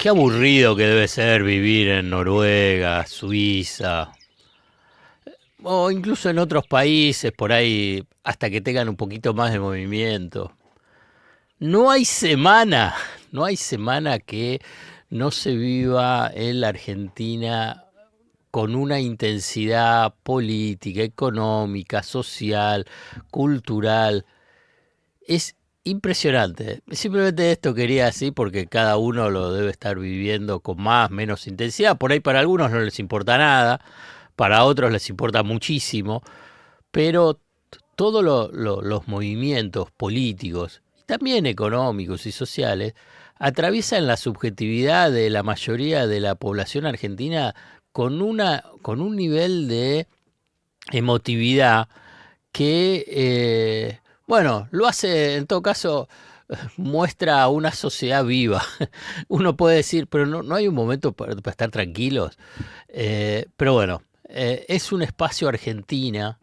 Qué aburrido que debe ser vivir en Noruega, Suiza, o incluso en otros países por ahí, hasta que tengan un poquito más de movimiento. No hay semana, no hay semana que no se viva en la Argentina con una intensidad política, económica, social, cultural. Es impresionante. Simplemente esto quería decir porque cada uno lo debe estar viviendo con más, menos intensidad. Por ahí para algunos no les importa nada, para otros les importa muchísimo, pero todos los movimientos políticos, y también económicos y sociales, atraviesan la subjetividad de la mayoría de la población argentina con un nivel de emotividad que, bueno, lo hace, en todo caso, muestra una sociedad viva. Uno puede decir, pero no hay un momento para estar tranquilos. Pero bueno, es un espacio Argentina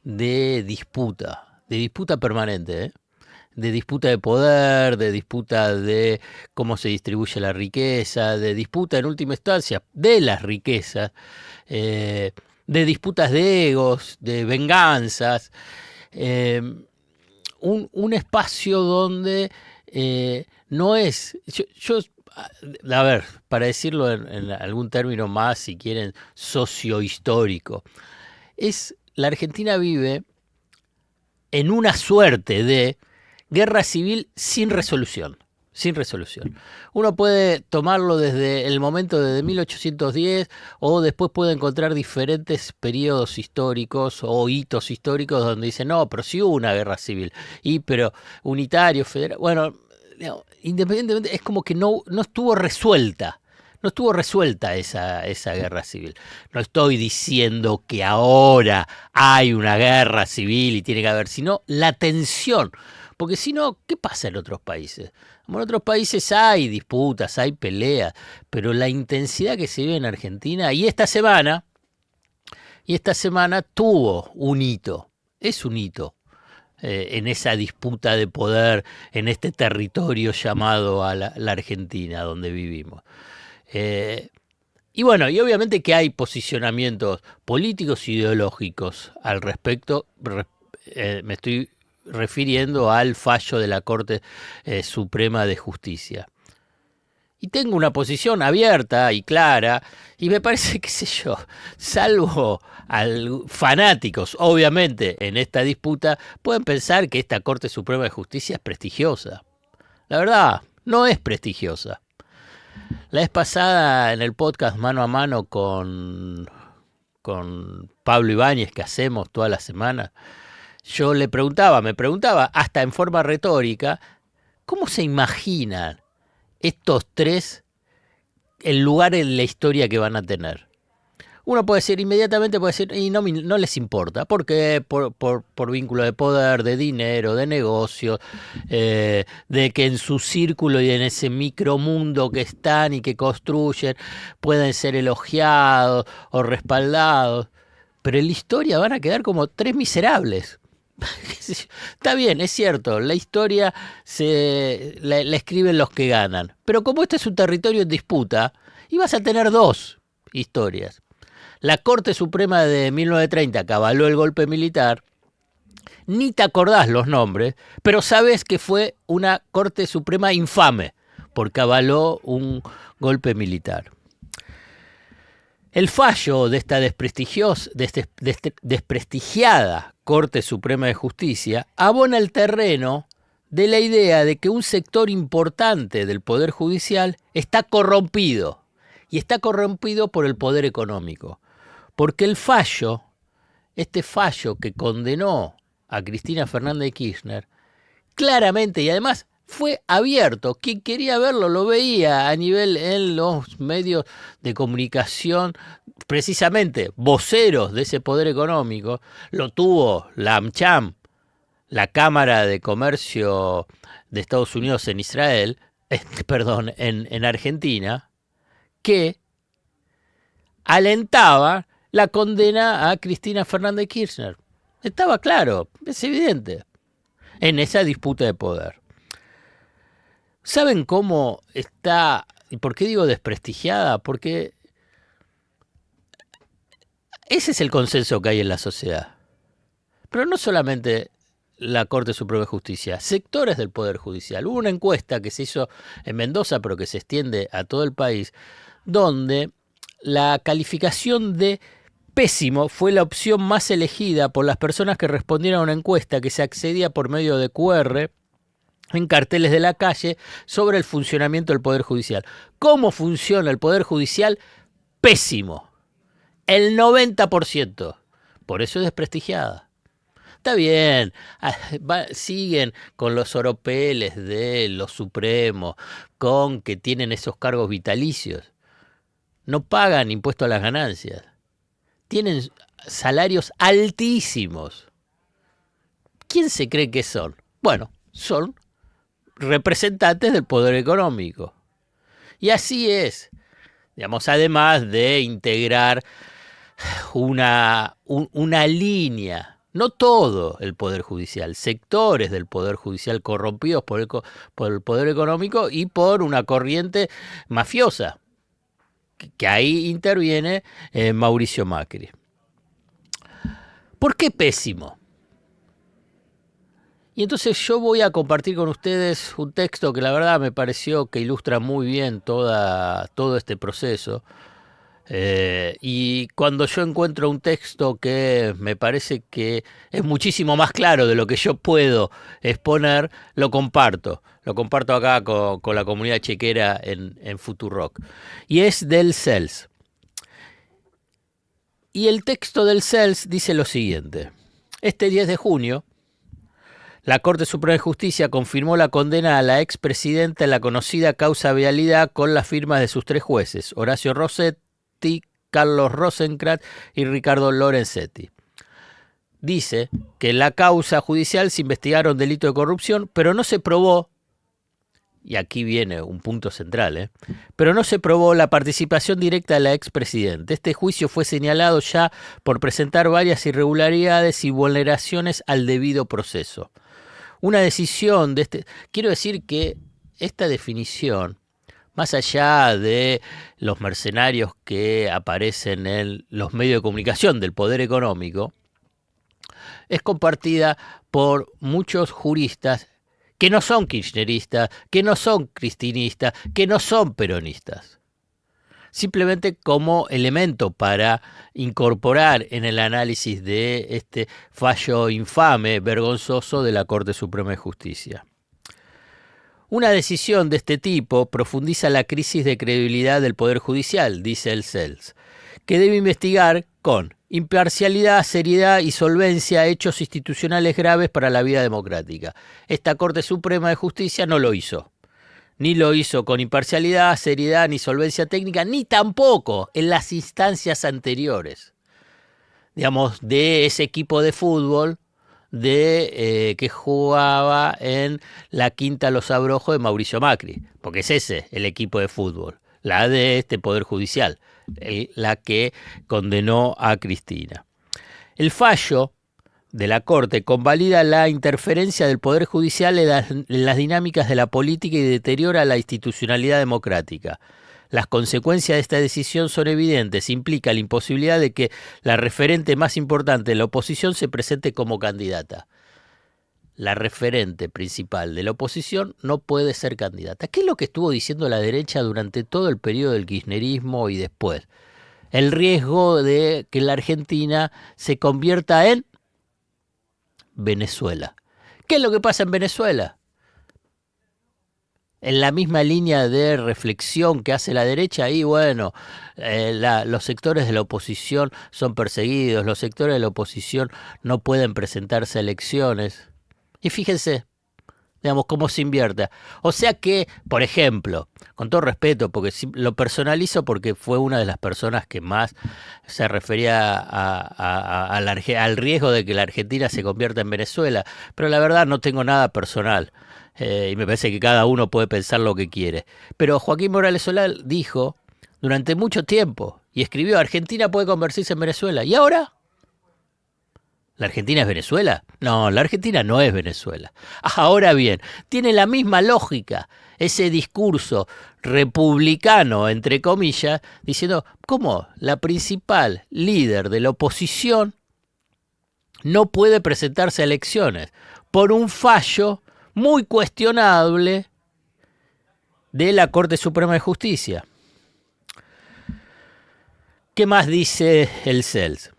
de disputa permanente, ¿eh? De disputa de poder, de disputa de cómo se distribuye la riqueza, de disputa en última instancia de las riquezas, eh, de disputas de egos, de venganzas, eh, un espacio donde no es, a ver, para decirlo en algún término más, si quieren, sociohistórico, la Argentina vive en una suerte de guerra civil sin resolución. Sin resolución. Uno puede tomarlo desde el momento de 1810 o después puede encontrar diferentes periodos históricos o hitos históricos donde dicen, no, pero sí hubo una guerra civil. Pero unitario, federal, bueno, independientemente, es como que no estuvo resuelta. No estuvo resuelta esa guerra civil. No estoy diciendo que ahora hay una guerra civil y tiene que haber, sino la tensión. Porque si no, ¿qué pasa en otros países? En otros países hay disputas, hay peleas, pero la intensidad que se vive en Argentina, y esta semana tuvo un hito, es un hito, en esa disputa de poder, en este territorio llamado a la Argentina, donde vivimos. Eh, y bueno, y obviamente que hay posicionamientos políticos e ideológicos al respecto. Me estoy refiriendo al fallo de la Corte Suprema de Justicia. Y tengo una posición abierta y clara, y me parece, qué sé yo, salvo fanáticos, obviamente, en esta disputa, pueden pensar que esta Corte Suprema de Justicia es prestigiosa. La verdad, no es prestigiosa. La vez pasada en el podcast Mano a Mano con Pablo Ibáñez, que hacemos toda la semana, yo me preguntaba, hasta en forma retórica, ¿cómo se imaginan estos tres el lugar en la historia que van a tener? Uno puede decir, inmediatamente puede decir, y no les importa, porque por vínculo de poder, de dinero, de negocios, de que en su círculo y en ese micromundo que están y que construyen pueden ser elogiados o respaldados, pero en la historia van a quedar como tres miserables. Está bien, es cierto, la historia la escriben los que ganan, pero como este es un territorio en disputa, ibas a tener dos historias. La Corte Suprema de 1930 que avaló el golpe militar, ni te acordás los nombres, pero sabes que fue una Corte Suprema infame, porque avaló un golpe militar. El fallo de esta desprestigiada Corte Suprema de Justicia abona el terreno de la idea de que un sector importante del Poder Judicial está corrompido, y está corrompido por el poder económico. Porque este fallo que condenó a Cristina Fernández de Kirchner, claramente, y además fue abierto, quien quería verlo lo veía a nivel en los medios de comunicación, precisamente voceros de ese poder económico, lo tuvo la AmCham, la Cámara de Comercio de Estados Unidos en Israel, en Argentina, que alentaba la condena a Cristina Fernández de Kirchner. Estaba claro, es evidente, en esa disputa de poder. ¿Saben cómo está ¿Y por qué digo desprestigiada? Porque ese es el consenso que hay en la sociedad. Pero no solamente la Corte Suprema de Justicia, sectores del Poder Judicial. Hubo una encuesta que se hizo en Mendoza, pero que se extiende a todo el país, donde la calificación de pésimo fue la opción más elegida por las personas que respondieron a una encuesta que se accedía por medio de QR en carteles de la calle sobre el funcionamiento del Poder Judicial. ¿Cómo funciona el Poder Judicial? Pésimo. El 90%. Por eso es desprestigiada. Está bien, siguen con los oropeles de los supremos, con que tienen esos cargos vitalicios. No pagan impuesto a las ganancias. Tienen salarios altísimos. ¿Quién se cree que son? Bueno, son representantes del poder económico. Y así es. Digamos, además de integrar una línea, no todo el Poder Judicial, sectores del Poder Judicial corrompidos por el poder económico y por una corriente mafiosa, que ahí interviene Mauricio Macri. ¿Por qué pésimo? Y entonces yo voy a compartir con ustedes un texto que la verdad me pareció que ilustra muy bien todo este proceso. Y cuando yo encuentro un texto que me parece que es muchísimo más claro de lo que yo puedo exponer, lo comparto. Lo comparto acá con la comunidad chequera en Futurock. Y es del CELS. Y el texto del CELS dice lo siguiente. Este 10 de junio, la Corte Suprema de Justicia confirmó la condena a la expresidenta en la conocida causa Vialidad con las firmas de sus 3 jueces, Horacio Rossetti, Carlos Rosenkrantz y Ricardo Lorenzetti. Dice que en la causa judicial se investigaron delitos de corrupción, pero no se probó, y aquí viene un punto central, pero no se probó la participación directa de la expresidenta. Este juicio fue señalado ya por presentar varias irregularidades y vulneraciones al debido proceso. Una decisión de este... Quiero decir que esta definición, más allá de los mercenarios que aparecen en los medios de comunicación del poder económico, es compartida por muchos juristas que no son kirchneristas, que no son cristinistas, que no son peronistas. Simplemente como elemento para incorporar en el análisis de este fallo infame, vergonzoso de la Corte Suprema de Justicia. Una decisión de este tipo profundiza la crisis de credibilidad del Poder Judicial, dice el CELS, que debe investigar con imparcialidad, seriedad y solvencia hechos institucionales graves para la vida democrática. Esta Corte Suprema de Justicia no lo hizo. Ni lo hizo con imparcialidad, seriedad, ni solvencia técnica, ni tampoco en las instancias anteriores. Digamos, de ese equipo de fútbol que jugaba en la Quinta Los Abrojos de Mauricio Macri, porque es ese el equipo de fútbol, la de este Poder Judicial, la que condenó a Cristina. El fallo de la Corte convalida la interferencia del Poder Judicial en las dinámicas de la política y deteriora la institucionalidad democrática. Las consecuencias de esta decisión son evidentes. Implica la imposibilidad de que la referente más importante de la oposición se presente como candidata. La referente principal de la oposición no puede ser candidata. ¿Qué es lo que estuvo diciendo la derecha durante todo el periodo del kirchnerismo y después? El riesgo de que la Argentina se convierta en Venezuela. ¿Qué es lo que pasa en Venezuela? En la misma línea de reflexión que hace la derecha, y bueno, los sectores de la oposición son perseguidos, los sectores de la oposición no pueden presentarse a elecciones. Y fíjense, digamos, cómo se invierte. O sea que, por ejemplo, con todo respeto, porque lo personalizo porque fue una de las personas que más se refería al riesgo de que la Argentina se convierta en Venezuela, pero la verdad no tengo nada personal. Y me parece que cada uno puede pensar lo que quiere. Pero Joaquín Morales Solá dijo durante mucho tiempo y escribió: Argentina puede convertirse en Venezuela. ¿Y ahora? ¿La Argentina es Venezuela? No, la Argentina no es Venezuela. Ahora bien, tiene la misma lógica ese discurso republicano, entre comillas, diciendo, ¿cómo la principal líder de la oposición no puede presentarse a elecciones por un fallo muy cuestionable de la Corte Suprema de Justicia? ¿Qué más dice el CELS?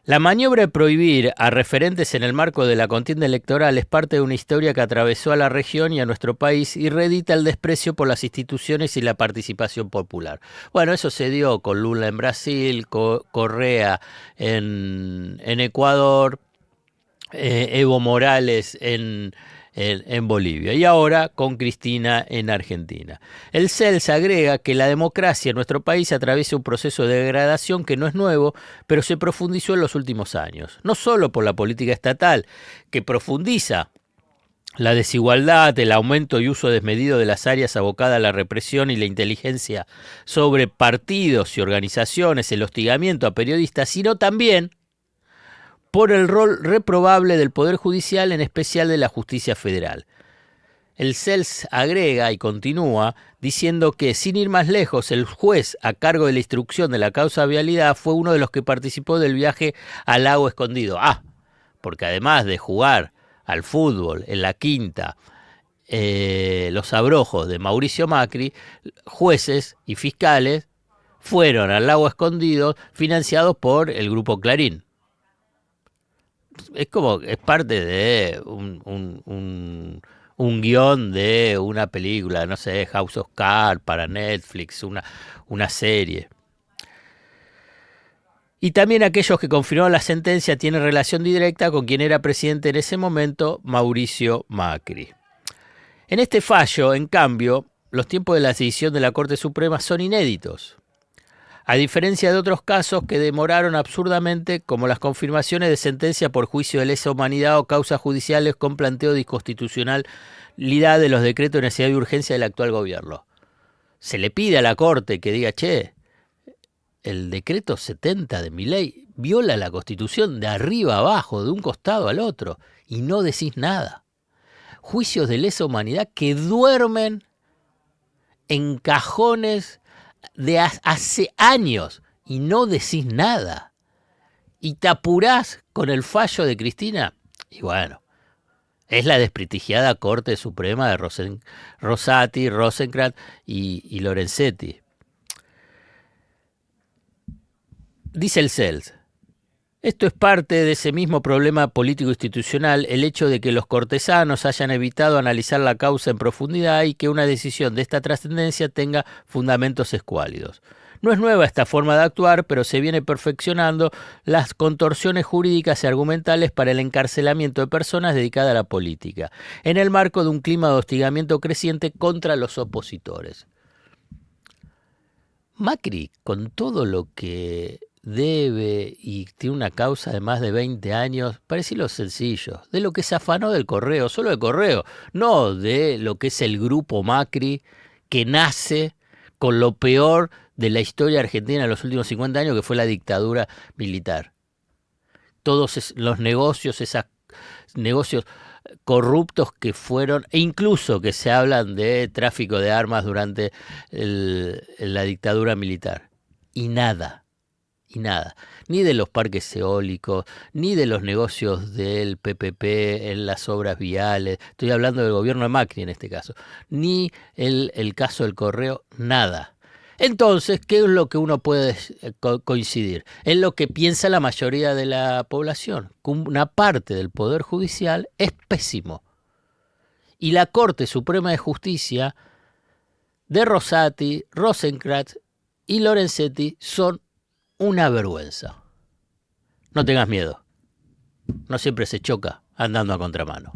La maniobra de prohibir a referentes en el marco de la contienda electoral es parte de una historia que atravesó a la región y a nuestro país y reedita el desprecio por las instituciones y la participación popular. Bueno, eso se dio con Lula en Brasil, Correa en Ecuador, Evo Morales en Bolivia y ahora con Cristina en Argentina. El CELS agrega que la democracia en nuestro país atraviesa un proceso de degradación que no es nuevo, pero se profundizó en los últimos años, no solo por la política estatal, que profundiza la desigualdad, el aumento y uso desmedido de las áreas abocadas a la represión y la inteligencia sobre partidos y organizaciones, el hostigamiento a periodistas, sino también por el rol reprobable del Poder Judicial, en especial de la Justicia Federal. El CELS agrega y continúa diciendo que, sin ir más lejos, el juez a cargo de la instrucción de la causa vialidad fue uno de los que participó del viaje al Lago Escondido. Porque además de jugar al fútbol en la quinta, los abrojos de Mauricio Macri, jueces y fiscales fueron al Lago Escondido financiados por el Grupo Clarín. Es como, es parte de un guión de una película, no sé, House of Cards para Netflix, una serie. Y también aquellos que confirmaron la sentencia tienen relación directa con quien era presidente en ese momento, Mauricio Macri. En este fallo, en cambio, los tiempos de la decisión de la Corte Suprema son inéditos. A diferencia de otros casos que demoraron absurdamente, como las confirmaciones de sentencia por juicio de lesa humanidad o causas judiciales con planteo de inconstitucionalidad de los decretos de necesidad y urgencia del actual gobierno. Se le pide a la Corte que diga, el decreto 70 de Milei viola la Constitución de arriba a abajo, de un costado al otro, y no decís nada. Juicios de lesa humanidad que duermen en cajones de hace años y no decís nada. Y te apurás con el fallo de Cristina. Y bueno, es la desprestigiada Corte Suprema de Rosati, Rosenkrantz y Lorenzetti. Dice el CELS, esto es parte de ese mismo problema político-institucional, el hecho de que los cortesanos hayan evitado analizar la causa en profundidad y que una decisión de esta trascendencia tenga fundamentos escuálidos. No es nueva esta forma de actuar, pero se viene perfeccionando las contorsiones jurídicas y argumentales para el encarcelamiento de personas dedicadas a la política, en el marco de un clima de hostigamiento creciente contra los opositores. Macri, con todo lo que debe y tiene una causa de más de 20 años, parece lo sencillo, de lo que se afanó del Correo, solo del Correo, no de lo que es el grupo Macri, que nace con lo peor de la historia argentina en los últimos 50 años, que fue la dictadura militar. Todos los negocios, esos negocios corruptos que fueron, e incluso que se hablan de tráfico de armas durante la dictadura militar. Y nada, ni de los parques eólicos, ni de los negocios del PPP en las obras viales, estoy hablando del gobierno de Macri en este caso, ni el caso del Correo, nada. Entonces, ¿qué es lo que uno puede coincidir? En lo que piensa la mayoría de la población. Una parte del Poder Judicial es pésimo. Y la Corte Suprema de Justicia de Rosati, Rosenkrantz y Lorenzetti son una vergüenza. No tengas miedo. No siempre se choca andando a contramano.